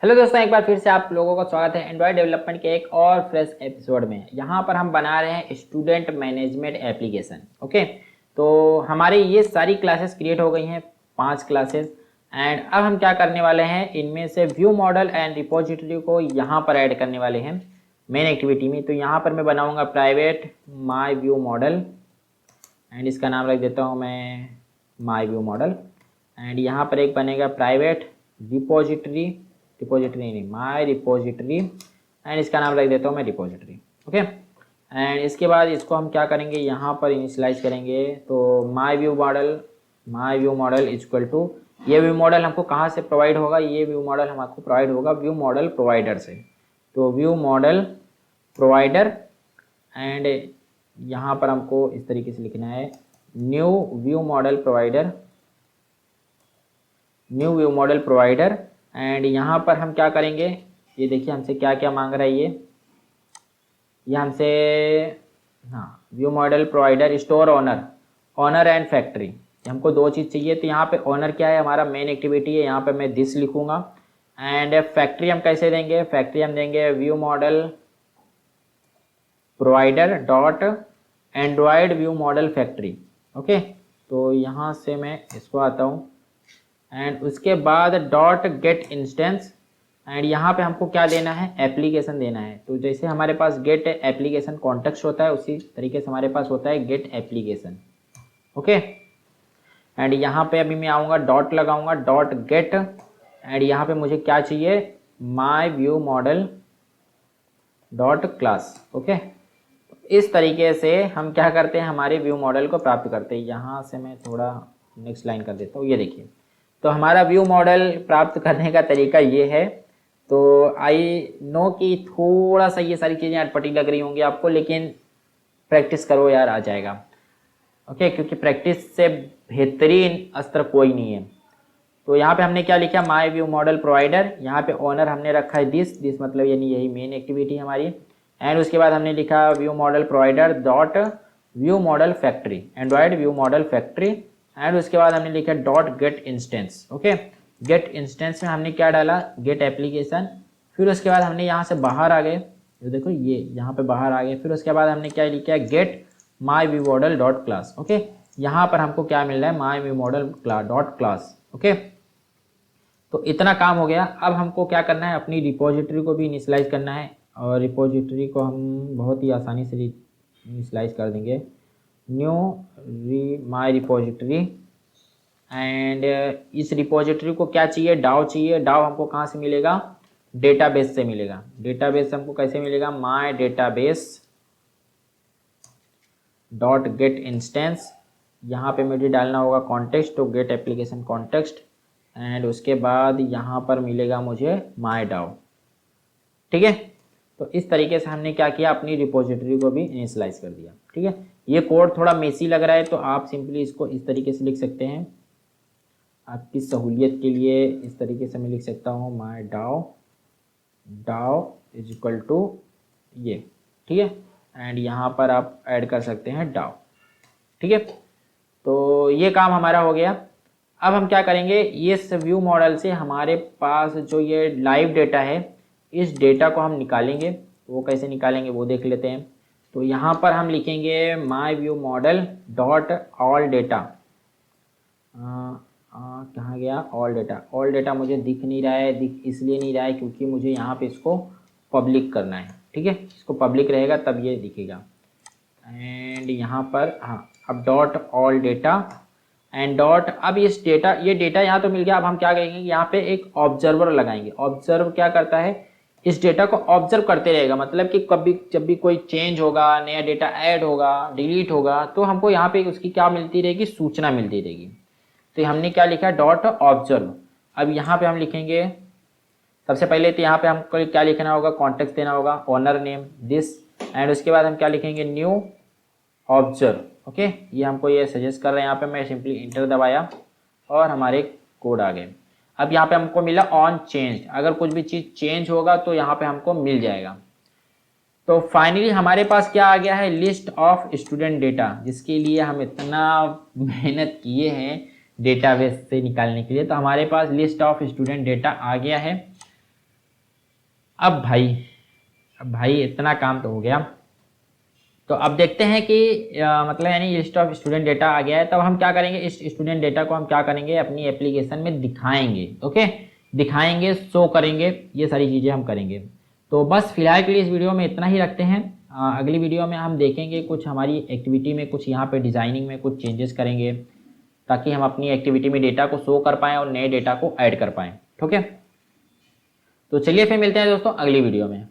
Hello दोस्तों, एक बार फिर से आप लोगों का स्वागत है एंड्रॉयड डेवलपमेंट के एक और फ्रेश एपिसोड में। यहाँ पर हम बना रहे हैं स्टूडेंट मैनेजमेंट एप्लीकेशन। ओके, तो हमारी ये सारी क्लासेस क्रिएट हो गई हैं, 5 क्लासेस। एंड अब हम क्या करने वाले हैं, इनमें से व्यू मॉडल एंड रिपोजिटरी को यहाँ पर ऐड करने वाले हैं मेन एक्टिविटी में। तो यहाँ पर मैं बनाऊँगा private my view model and इसका नाम रख देता हूँ मैं माई व्यू मॉडल। एंड यहाँ पर एक बनेगा प्राइवेट रिपोजिटरी नहीं, माई रिपोजिटरी एंड इसका नाम रख देता हूँ मैं रिपोजिटरी। ओके, एंड इसके बाद इसको हम क्या करेंगे, यहाँ पर इनिशियलाइज करेंगे। तो my view model equal to, ये व्यू मॉडल हमको कहाँ से प्रोवाइड होगा, ये व्यू मॉडल हमको प्रोवाइड होगा व्यू मॉडल प्रोवाइडर से। तो व्यू मॉडल प्रोवाइडर एंड यहाँ पर हमको इस तरीके से लिखना है new view model provider. And यहाँ पर हम क्या करेंगे, ये देखिए हमसे क्या क्या मांग रहा है ये हमसे, हाँ, view model provider store owner and factory, हमको 2 चीज़ चाहिए। तो यहाँ पे ओनर क्या है, हमारा मेन एक्टिविटी है, यहाँ पे मैं दिस लिखूँगा। एंड फैक्ट्री हम कैसे देंगे, फैक्ट्री हम देंगे view model provider dot Android view model factory. Okay, तो यहाँ से मैं इसको आता हूँ एंड उसके बाद डॉट गेट इंस्टेंस। एंड यहाँ पे हमको क्या देना है, एप्लीकेशन देना है। तो जैसे हमारे पास गेट एप्लीकेशन कॉन्टेक्स्ट होता है, उसी तरीके से हमारे पास होता है गेट एप्लीकेशन। ओके, एंड यहाँ पे अभी मैं आऊँगा, डॉट लगाऊंगा, डॉट गेट। एंड यहाँ पे मुझे क्या चाहिए, माई view model dot class. Okay, इस तरीके से हम क्या करते हैं, हमारे व्यू मॉडल को प्राप्त करते हैं। यहाँ से मैं थोड़ा नेक्स्ट लाइन कर देता हूँ, ये देखिए। तो हमारा व्यू मॉडल प्राप्त करने का तरीका ये है। तो आई नो कि थोड़ा सा ये सारी चीज़ें अटपटी लग रही होंगी आपको, लेकिन प्रैक्टिस करो यार, आ जाएगा। ओके, क्योंकि प्रैक्टिस से बेहतरीन अस्त्र कोई नहीं है। तो यहाँ पे हमने क्या लिखा, माई व्यू मॉडल प्रोवाइडर, यहाँ पे ओनर हमने रखा है दिस मतलब यानी यही मेन एक्टिविटी हमारी। एंड उसके बाद हमने लिखा view model provider dot view model factory, Android view model factory. And उसके बाद हमने लिखा dot get instance. Okay, get instance में हमने क्या डाला, गेट एप्लीकेशन। फिर उसके बाद हमने यहाँ से बाहर आ गए, ये देखो ये यहाँ पे बाहर आ गए। फिर उसके बाद हमने क्या लिखा, get my view model dot class. Okay, यहाँ पर हमको क्या मिल रहा है, माई view model dot class. Okay, तो इतना काम हो गया। अब हमको क्या करना है, अपनी रिपोजिटरी को भी इनिशियलाइज करना है। और रिपोजिटरी को हम बहुत ही आसानी से इनिशियलाइज कर देंगे, न्यू माई रिपोजिटरी। एंड इस रिपोजिटरी को क्या चाहिए, डाव चाहिए। डाव हमको कहाँ से मिलेगा, डेटाबेस से मिलेगा। डेटाबेस हमको कैसे मिलेगा, माई डेटाबेस डॉट गेट इंस्टेंस। यहाँ पे मुझे डालना होगा कॉन्टेक्स्ट, तो गेट एप्लीकेशन कॉन्टेक्स्ट। एंड उसके बाद यहाँ पर मिलेगा मुझे माई डाव। ठीक है, तो इस तरीके से हमने क्या किया, अपनी रिपोजिटरी को भी इनिशियलाइज कर दिया। ठीक है, ये कोड थोड़ा मेसी लग रहा है, तो आप सिंपली इसको इस तरीके से लिख सकते हैं। आपकी सहूलियत के लिए इस तरीके से मैं लिख सकता हूँ, माई डाव इज इक्वल टू ये। ठीक है, एंड यहाँ पर आप ऐड कर सकते हैं डाव। ठीक है, तो ये काम हमारा हो गया। अब हम क्या करेंगे, इस व्यू मॉडल से हमारे पास जो ये लाइव डेटा है, इस डेटा को हम निकालेंगे। तो वो कैसे निकालेंगे वो देख लेते हैं। तो यहाँ पर हम लिखेंगे माई view model dot all data. कहाँ गया, ऑल डेटा मुझे दिख नहीं रहा है। दिख इसलिए नहीं रहा है क्योंकि मुझे यहाँ पे इसको पब्लिक करना है। ठीक है, इसको पब्लिक रहेगा तब ये दिखेगा। एंड यहाँ पर हाँ, अब dot all data and dot, अब इस डेटा, ये डेटा यहाँ तो मिल गया। अब हम क्या करेंगे, यहाँ पे एक ऑब्जर्वर लगाएंगे। ऑब्जर्व क्या करता है, इस डेटा को ऑब्जर्व करते रहेगा। मतलब कि कभी जब भी कोई चेंज होगा, नया डेटा ऐड होगा, डिलीट होगा, तो हमको यहाँ पे उसकी क्या मिलती रहेगी, सूचना मिलती रहेगी। तो हमने क्या लिखा, डॉट ऑब्जर्व। अब यहाँ पे हम लिखेंगे, सबसे पहले तो यहाँ पे हमको क्या लिखना होगा, कॉन्टेक्स्ट देना होगा, ओनर नेम दिस। एंड उसके बाद हम क्या लिखेंगे, न्यू ऑब्जर्व। ओके, ये हमको ये सजेस्ट कर रहे हैं। यहाँ पे मैं सिंपली इंटर दबाया और हमारे कोड आ गए। अब यहाँ पे हमको मिला ऑन चेंज, अगर कुछ भी चीज़ चेंज होगा तो यहाँ पे हमको मिल जाएगा। तो फाइनली हमारे पास क्या आ गया है, लिस्ट ऑफ स्टूडेंट डेटा, जिसके लिए हम इतना मेहनत किए हैं डेटाबेस से निकालने के लिए। तो हमारे पास लिस्ट ऑफ स्टूडेंट डेटा आ गया है। अब भाई इतना काम तो हो गया। तो अब देखते हैं कि मतलब यानी लिस्ट ऑफ स्टूडेंट डेटा आ गया है। तब हम क्या करेंगे, इस स्टूडेंट डेटा को हम क्या करेंगे अपनी एप्लीकेशन में दिखाएंगे। ओके, दिखाएंगे, शो करेंगे, ये सारी चीज़ें हम करेंगे। तो बस फिलहाल के लिए इस वीडियो में इतना ही रखते हैं। अगली वीडियो में हम देखेंगे कुछ हमारी एक्टिविटी में कुछ यहाँ पे डिज़ाइनिंग में कुछ चेंजेस करेंगे ताकि हम अपनी एक्टिविटी में डेटा को शो कर पाएँ और नए डेटा को ऐड कर पाएँ। ठीक है, तो चलिए फिर मिलते हैं दोस्तों अगली वीडियो में।